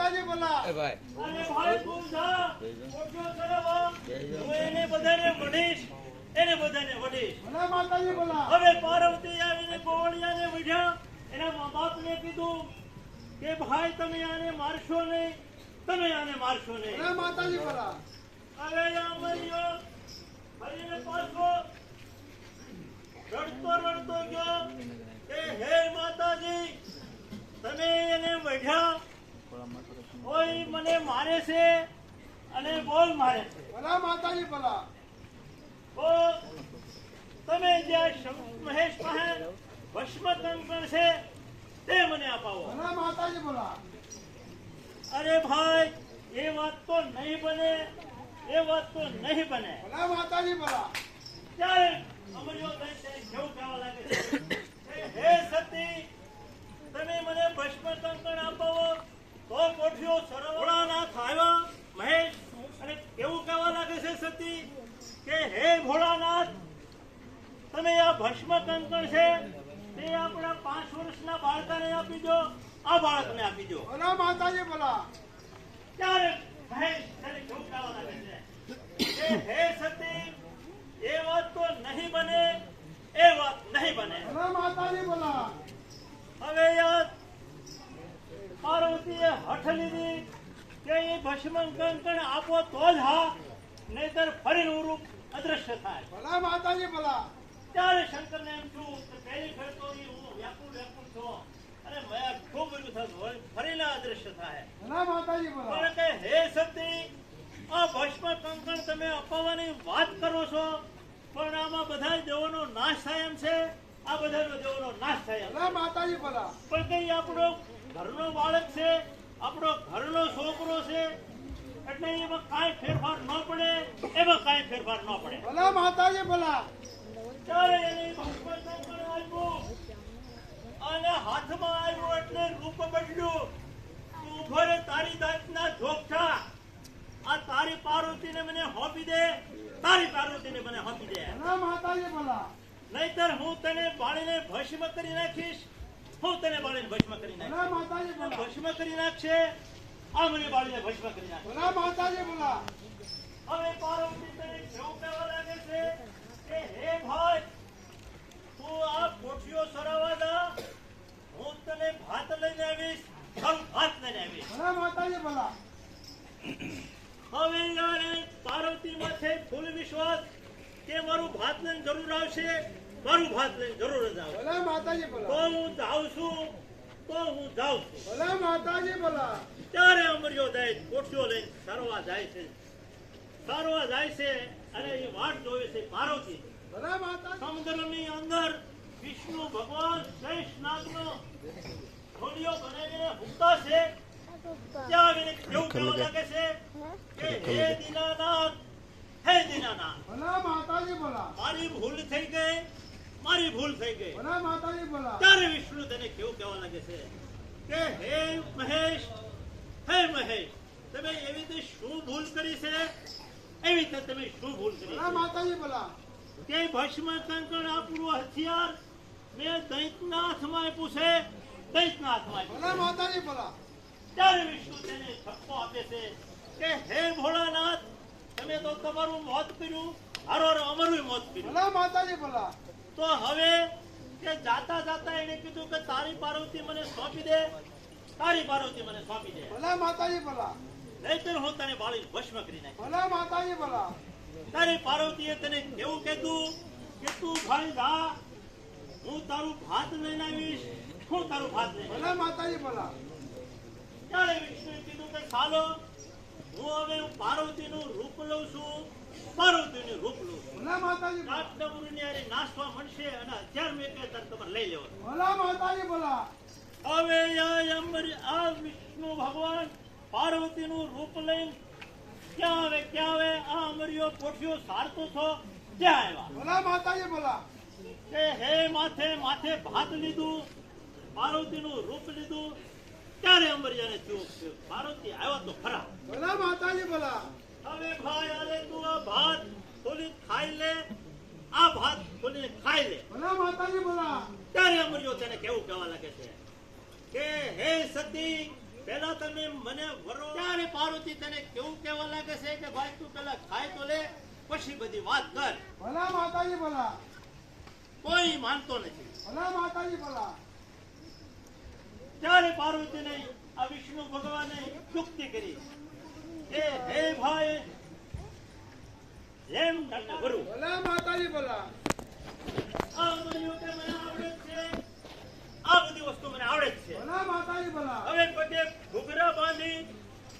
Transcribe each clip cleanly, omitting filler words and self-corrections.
માતાજી બોલા એ ભાઈ અને ભાઈ તું જા ઓછો કરાવો હું એને બધાને વડીશ એને બધાને વડીશ ભલે માતાજી બોલા હવે પાર્વતી આવીને ગોવળિયાને વઢ્યા એના મા બાપને કીધું કે ભાઈ તમે આને મારશો નહીં તમે આને મારશો નહીં ભલે માતાજી બોલા હવે આ મર્યો ફરીને પાછો રડતો ગયો કે હે માતાજી તમે એને વઢ્યા કોઈ મને મારે છે અને બોલ મારે છે ભલે માતાજી બોલા તો તમે જ્યાં મહેશ પાસે ભસ્મ કંકણ છે તે મને અપાવો ભલે માતાજી બોલા અરે ભાઈ એ વાત તો નહીં બને એ વાત તો નહીં બને ભલે માતાજી બોલા ત્યારે અમર્યો દૈત્ય કેવું કહેવા લાગે છે કે હે સતી તમે મને ભસ્મ કંકણ અપાવો તો કોઠીઓ સરોવરાનાથ આવ્યા મહેશ અને કેવું કહેવા લાગે છે સતી કે હે ભોળાનાથ તમે આ ભસ્મ કંકણ છે તે આપણા 5 વર્ષના બાળકાને આપી દો આ બાળકને આપી દો ભલે માતાજી બોલા ત્યારે મહેશ તેને કેવું કહેવા લાગે છે કે હે સતી એ વાત તો નહીં બને એ વાત નહીં બને ભલે માતાજી બોલા હવે યાર પાર્વતીએ હઠ લીધી કે એ ભસ્મ કંકણ આપો તો જ હા નહીતર ફરીનું રૂપ અદ્રશ્ય થાય ભલે માતાજી બોલા ત્યારે શંકરને એમ થયું કે પહેલી ફેર તો ઈ હું વ્યાકુળ છું અને મેં ખૂબ બધું થતું ફરીના અદ્રશ્ય થાય ભલે માતાજી બોલા પણ કે હે સતી આ ભસ્મ કંકણ તમે અપાવવાની વાત કરો છો પણ આમાં બધા દેવોનો નાશ થાય એમ છે આ બધાનો દેવોનો નાશ થાય એમ ભલે માતાજી બોલા પણ કઈ આપણો ઘરનો બાળક છે આપણો ઘરનો છોકરો છે એટલે એમાં કાંઈ ફેરફાર ન પડે એમાં કાંઈ ફેરફાર ન પડે ભલે માતાજી બોલા ત્યારે એને ભસ્મ કંકણ આપ્યું અને હાથમાં આવ્યું એટલે રૂપ બદલ્યું તું ઉભો રે તારી દાંતના જોગઠા આ તારી પાર્વતીને મને હોપી દે તારી પાર્વતીને મને હોપી દે ભલે માતાજી બોલા નહીતર હું તને બાળીને ભસ્મ કરી નાખીશ હું તને બાળીને ભસ્મ કરી નાખીશ ભલે માતાજી બોલા ભસ્મ કરી નાખશે આ મને બાળીને ભસ્મ કરી નાખશે ભલે માતાજી બોલા હવે પાર્વતી તને કેવું કહેવા લાગે છે કે હે ભાઈ તું આ કોઠીઓ સરાવા દા હું તને ભાત લઈને આવીશ તારું ભાત લઈને આવીશ ભલે માતાજી બોલા હવે યાર પાર્વતી માથે ફૂલ વિશ્વાસ કે મારું ભાત લઈને જરૂર આવશે મારું ભાત લઈને જરૂર જ આવશે ભલે માતાજી તો બોલા હું જાઉં છું ભલે માતાજી બોલા ત્યારે અમર્યો દૈત કોઠીઓ લઈને સારવા જાય છે અને એ વાટ જોવે છે પાર્વતી ભલે માતાજી સમુદ્રની અંદર વિષ્ણુ ભગવાન શેષ નાગનો ઘોડીઓ બનાવીને હુંકતા છે ત્યાં આવીને કેવું કહેવા લાગે છે કે હે દીનાનાથ ભલે માતાજી બોલા મારી ભૂલ થઈ ગઈ ભલે માતાજી બોલા ત્યારે વિષ્ણુ તેને કેવું કહેવા લાગે છે કે હે મહેશ તમે એવી રીતે શું ભૂલ કરી છે એવી રીતે તમે શું ભૂલ કરી ભલે માતાજી બોલા કે ભસ્મ કંકણ આપણું હથિયાર મેં દૈત્યના હાથમાં આપ્યું છે ભલે માતાજી બોલા ત્યારે વિષ્ણુ તેને ઠપકો આપે છે કે હે ભોળાનાથ તમે તો તમારું મોત કર્યું હારો અમારું મોત કર્યું ભલે માતાજી બોલા તો હવે કે જાતા એને કીધું કે તારી પાર્વતી મને સોંપી દે ભલે માતાજી બોલા નહીતર હું તને બાળી ભસ્મ કરી નાખીશ ભલે માતાજી બોલા તારી પાર્વતીએ તને કેવું કીધું કે તું ભાઈ જા હું તારું ભાત લઈને આવીશ ભલે માતાજી બોલા ત્યારે વિષ્ણુએ કીધું કે ચાલો હું હવે પાર્વતીનું રૂપ લઉં છું ભલે માતાજી બોલા કાટડમરૂની હારે નાસવા મળશે અને હથિયાર મેં કે તને તમારે લઈ લેવાનું ભલે માતાજી બોલા હવે આ વિષ્ણુ ભગવાન પાર્વતીનું રૂપ લઈને ક્યાં આવે આ અમર્યો કોઠીઓ સારતો છો ક્યાં આવ્યા ભલે માતાજી બોલા કે હે માથે ભાત લીધું પાર્વતીનું રૂપ લીધું ત્યારે અમરિયાને થયું પાર્વતી આવ્યા તો ખરા ભલે માતાજી બોલા હવે ભાઈ આલે તું આ ભાત થોડી ખાઈ લે ભલે માતાજી બોલા ત્યારે અમર્યો તેને કેવું કહેવા લાગે છે કે હે સતી પહેલા તમે મને વરો. ત્યારે પાર્વતી તને કેવું કહેવા લાગે છે કે ભાઈ તું પેલા ખાય તો લે, પછી બધી વાત કર. ભલા માતાજી ભલા. કોઈ માનતો નથી. ભલા માતાજી ભલા. ત્યારે પાર્વતીને આ વિષ્ણુ ભગવાને યુક્તિ કરી કે હે ભાઈ એમ તને વરું. ભલા માતાજી ભલા. આ બધું કે મને આવડે જ છે, આ બધી વસ્તુ મને આવડે જ છે. ભલા માતાજી ભલા. હવે પછી ઘૂઘરા બાંધી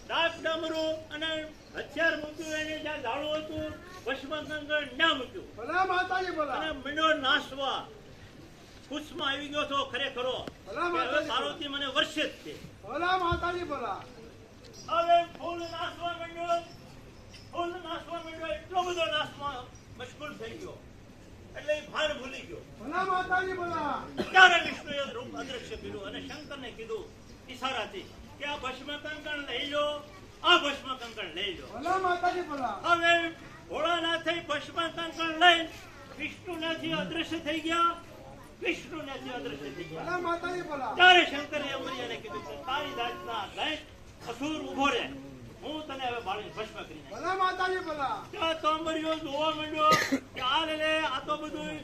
ડાક ડામરું અને હથિયાર મૂક્યું, એને જ્યાં ઝાડું હતું ભસ્મગંગા ના મૂક્યું ભલા માતાજી ભલા. અને મીંડો નાસવા ખુશમાં આવી ગયો છો ખરેખરો. ભલા કે હવે માતાજી. પાર્વતી મને વર્ષે જ છે. ભલા માતાજી ભલા. હવે ફૂલ નાસવા માંડ્યો, ફૂલ નાસવા માંડ્યો, એટલો બધો નાસમાં મશગુલ થઈ ગયો એટલે એ ભાન ભૂલી ગયો. ભલા માતાજી ભલા. ત્યારે વિષ્ણુએ રૂપ અદ્રશ્ય કર્યું અને શંકરને કીધું ઈશારાથી કે આ ભસ્મ કંકણ લઈ લો, આ ભસ્મ કંકણ લઈ લો. ભલા માતાજી ભલા. હવે ભોળાનાથે ભસ્મ કંકણ લઈ વિષ્ણુનાથી અદ્રશ્ય થઈ ગયા, વિષ્ણુનાથી અદ્રશ્ય થઈ ગયા. ભલા માતાજી ભલા. ત્યારે શંકરે અમરિયાને કીધું કે તારી જાતના લઈ અસુર ઉભો રહે, હું તને હવે બાળીને ભસ્મ કરી નાખીશ. ભલા માતાજી ભલા. ત્યાં તો અમરિયો જોવા માંડ્યો કે આ લે આ તો બધું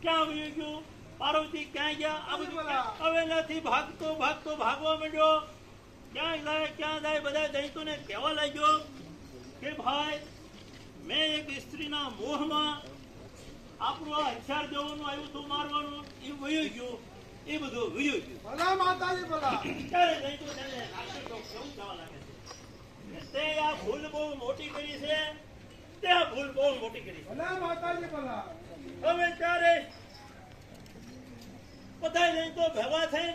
ક્યાં વયું ગયું, પાર્વતી ક્યાં ગયા, આ બધું હવે નથી. ભાગતો ભાગતો ભાગવા માંડ્યો, ક્યાં જાય બધા દૈતોને કહેવા લાગ્યો કે ભાઈ મેં એક સ્ત્રીના મોહમાં આપણું આ હથિયાર દેવાનું આવ્યું હતું મારવાનું, એ વયું ગયું, એ બધું વયું ગયું. ભલા માતાજી ભલા. ત્યારે દૈતો તેને રાક્ષસો કેવું કહેવા લાગે છે કે તે આ ભૂલ બહુ મોટી કરી છે, તે આ ભૂલ બહુ મોટી કરી છે. ભલા માતાજી ભલા. હવે ત્યારે બધા દૈતો ભેગા થઈ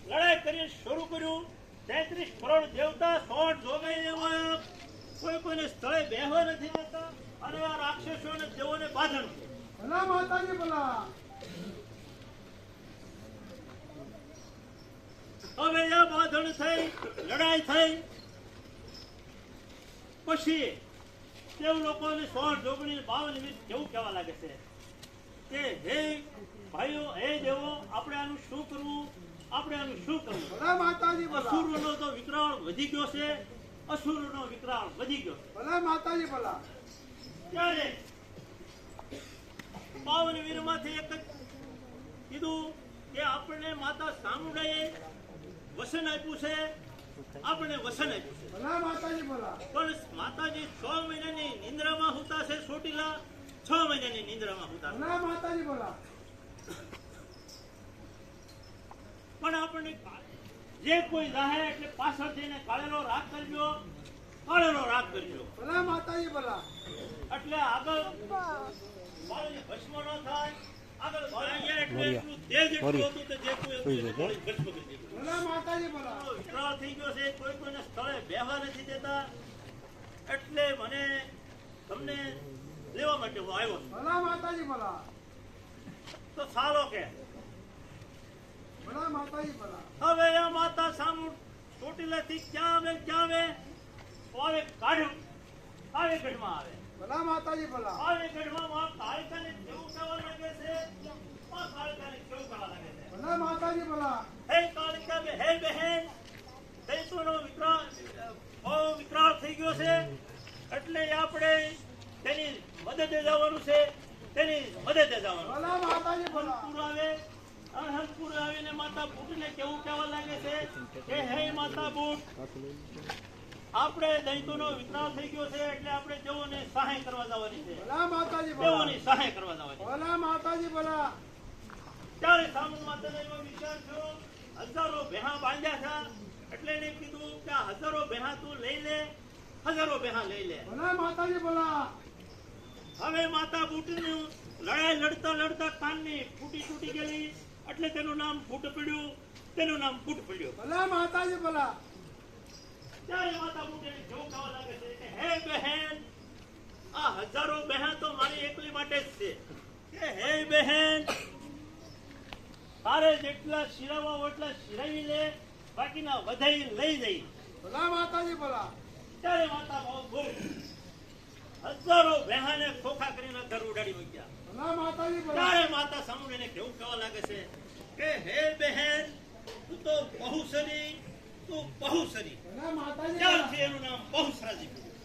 લડાઈ કરી શરૂ કર્યું. 33 કરોડ દેવતા 100 જોગાઈ લેવા, કોઈ કોઈને સ્થળે બેહવા નથી દેતા અને આ રાક્ષસો અને દેવોને બાંધણ છે. ભલા માતાજી ભલા. હવે આ બાંધણ થઈ, લડાઈ થઈ, પછી દેવ લોકોને 100 જોગણી 52 વીસ કેવું કહેવા લાગે છે કે હે ભાઈઓ, હે દેવો, આપણે આનું શું કરવું, આપણે આનું શું કરવું. ભલા માતાજી ભલા. અસુરોનો તો વિકરાળ વધી ગયો છે, અસુરોનો વિકરાળ વધી ગયો છે. ભલા માતાજી ભલા. ત્યારે 52 વીરમાંથી એક જ કીધું કે આપણને માતા ચામુંડાએ વસન આપ્યું છે, આપણે વસન આપ્યું છે. ભલા માતાજી ભલા. પણ માતાજી 6 મહિનાની નિંદ્રામાં હુતા છે, ચોટીલા 6 મહિનાની નિંદ્રામાં હુતા છે. ભલા માતાજી ભલા. પણ આપણને જે કોઈ જાહે એટલે પાછળ જઈને કાળેલો રાગ કરજો, કાળેલો રાગ કરજો. ભલા માતાજી ભલા. એટલે આગળ બાળને ભસ્મ ન થાય, આગળ બાળ્યા એટલે એટલું તેજ એટલું હતું કે જે કોઈ હતું એને બાળી ભસ્મ કરી દીધું. ભલા માતાજી ભલા. વિકરાળ થઈ ગયો છે, કોઈ કોઈને સ્થળે બેહવા નથી દેતા, એટલે મને તમને લેવા માટે હું આવ્યો છું. ભલા માતાજી ભલા. તો સાલો કે ભલા માતાજી ભલા. હવે આ માતા સામુ ચોટીલાથી ક્યાં આવે તો આવે કાઢ કાળેગઢમાં આવે. ભલા માતાજી ભલા. કાળેગઢમાં કાળકાને કેવું કહેવા લાગે છે, આ કાળકાને કેવું કહેવા લાગે છે. ભલા માતાજી ભલા. હે કાળકા હે બહેન, દૈતોનો વિકરાળ બહુ વિકરાળ થઈ ગયો છે, એટલે આપણે તેની મદદે જવાનું છે, તેની મદદે જવાનું. ભલા માતાજી ભલા. હરણપુર આવે, હરણપુર આવીને માતા બુટને કેવું કહેવા લાગે છે કે હે માતા બુટ, આપણે દૈતોનો વિકરાળ થઈ ગયો છે એટલે આપણે દેવોને સહાય કરવા જવાની છે, ભલા માતાજી ભલા. દેવોની સહાય કરવા જવાની છે. ભલા માતાજી ભલા. ત્યારે સામુ માતાને એવો વિચાર થયો, હજારો ભેહા બાંધ્યા છે એટલે એને કીધું કે આ હજારો ભેહા તું લઈ લે, હજારો ભેહા લઈ લે. ભલા માતાજી ભલા. હવે માતા બુટની લડાઈ લડતા લડતા કાનની ફૂટી તૂટી ગયેલી એટલે તેનું નામ ફૂટ પડ્યું, તેનું નામ ફૂટ પડ્યું. ભલા માતાજી ભલા. ત્યારે માતા બુટે જેવું કહેવા લાગે છે કે હે બહેન, આ હજારો બહેન તો મારી એકલી માટે જ છે કે હે બહેન, તારે જેટલા શિરાવા એટલા શિરાવી લે, બાકીના વધાઈ લઈ જઈ. ભલા માતાજી ભલા. ત્યારે માતા બહુ બોલી, હજારો બહેને ખોખા કરીને ઘર ઉડાડી મૂક્યા. ભલા માતાજી ભલા. ત્યારે માતા સામુને કેવું કહેવા લાગે છે કે હે બહેન, તું તો બહુ સરી તો બહુ સરી ભલા માતાજી ત્યારથી એનું નામ બહુસરાજી પડ્યું